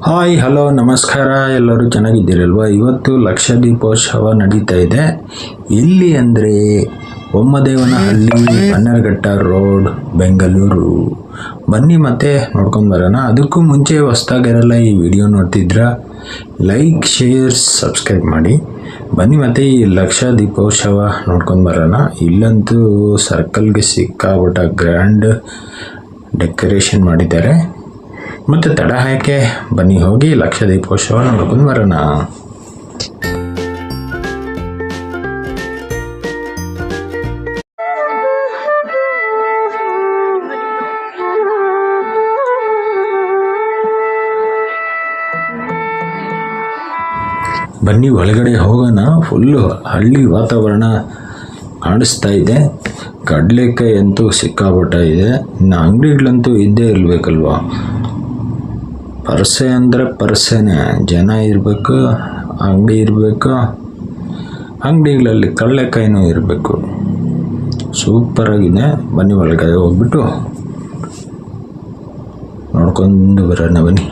Hi hello ನಮಸ್ಕಾರ, ಎಲ್ಲರೂ ಚೆನ್ನಾಗಿದ್ದೀರಲ್ವ. ಇವತ್ತು ಲಕ್ಷ ದೀಪೋತ್ಸವ ನಡೀತಾ ಇದೆ. ಎಲ್ಲಿ ಅಂದರೆ ಬೊಮ್ಮದೇವನಹಳ್ಳಿ, ಬನ್ನರ್ಘಟ್ಟ ರೋಡ್, ಬೆಂಗಳೂರು. ಬನ್ನಿ ಮತ್ತೆ ನೋಡ್ಕೊಂಡು ಬರೋಣ. ಅದಕ್ಕೂ ಮುಂಚೆ ಹೊಸ್ದಾಗಿರಲ್ಲ ಈ ವಿಡಿಯೋ ನೋಡ್ತಿದ್ರ, ಲೈಕ್ ಶೇರ್ ಸಬ್ಸ್ಕ್ರೈಬ್ ಮಾಡಿ. ಬನ್ನಿ ಮತ್ತೆ ಈ ಲಕ್ಷ ದೀಪೋತ್ಸವ ನೋಡ್ಕೊಂಡು ಬರೋಣ. ಇಲ್ಲಂತೂ ಸರ್ಕಲ್ಗೆ ಸಿಕ್ಕಾಬಿಟ್ಟ ಗ್ರ್ಯಾಂಡ್ ಡೆಕೋರೇಷನ್ ಮಾಡಿದ್ದಾರೆ. ಮತ್ತು ತಡ ಹಾಕಿ ಬನ್ನಿ ಹೋಗಿ ಲಕ್ಷ ದೀಪೋತ್ಸವ ನೋಡ್ಕೊಂಡು ಬರೋಣ. ಬನ್ನಿ ಒಳಗಡೆ ಹೋಗೋಣ. ಫುಲ್ಲು ಹಳ್ಳಿ ವಾತಾವರಣ ಕಾಣಿಸ್ತಾ ಇದೆ. ಕಡಲೆಕಾಯಿ ಅಂತೂ ಸಿಕ್ಕಾಪಟ್ಟ ಇದೆ. ಇನ್ನು ಅಂಗಡಿಗಳಂತೂ ಇದ್ದೇ ಇರಬೇಕಲ್ವ. ಪರ್ಸೆ ಅಂದರೆ ಪರ್ಸೆನೇ, ಜನ ಇರಬೇಕು, ಅಂಗಡಿ ಇರಬೇಕು, ಅಂಗಡಿಗಳಲ್ಲಿ ಕಡಲೆಕಾಯಿನೂ ಇರಬೇಕು. ಸೂಪರಾಗಿದೆ. ಬನ್ನಿ ಒಳಗಡೆ ಹೋಗ್ಬಿಟ್ಟು ನೋಡ್ಕೊಂಡು ಬರೋಣ ಬನ್ನಿ.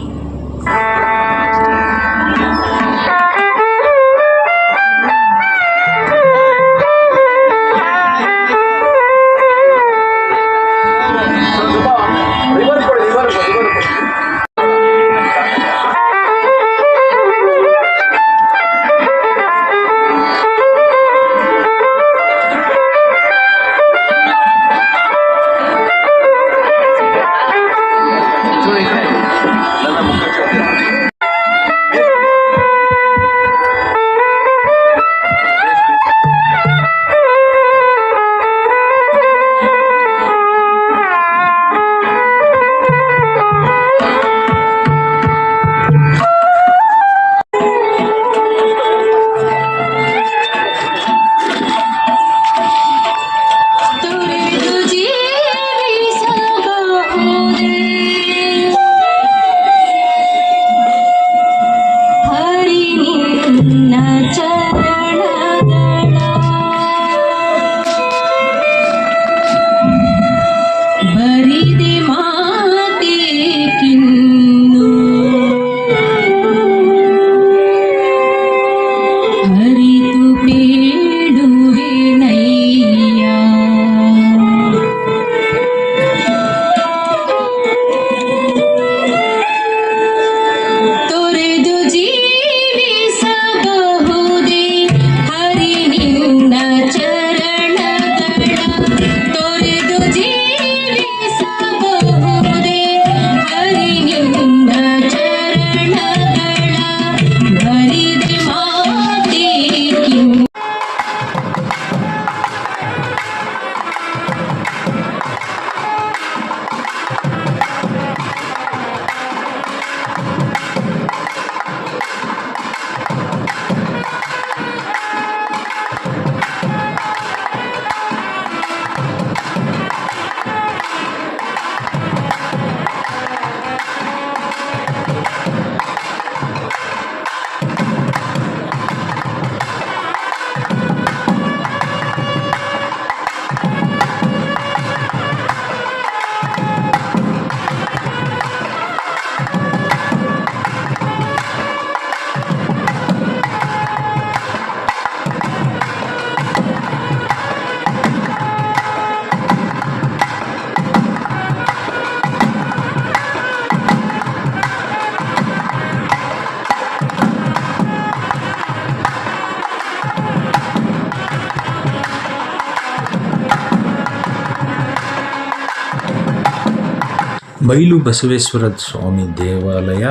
ಬೈಲು ಬಸವೇಶ್ವರ ಸ್ವಾಮಿ ದೇವಾಲಯ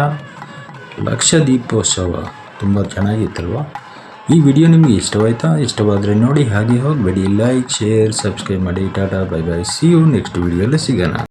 ಲಕ್ಷ ದೀಪೋತ್ಸವ ತುಂಬ ಚೆನ್ನಾಗಿತ್ತಲ್ವ. ಈ ವಿಡಿಯೋ ನಿಮಗೆ ಇಷ್ಟವಾಯ್ತಾ? ಇಷ್ಟವಾದರೆ ನೋಡಿ, ಹಾಗೆ ಹೋಗಬೇಡಿ, ಲೈಕ್ ಶೇರ್ ಸಬ್ಸ್ಕ್ರೈಬ್ ಮಾಡಿ. Tata bye bye, see you next ವಿಡಿಯೋಲ್ಲಿ ಸಿಗೋಣ.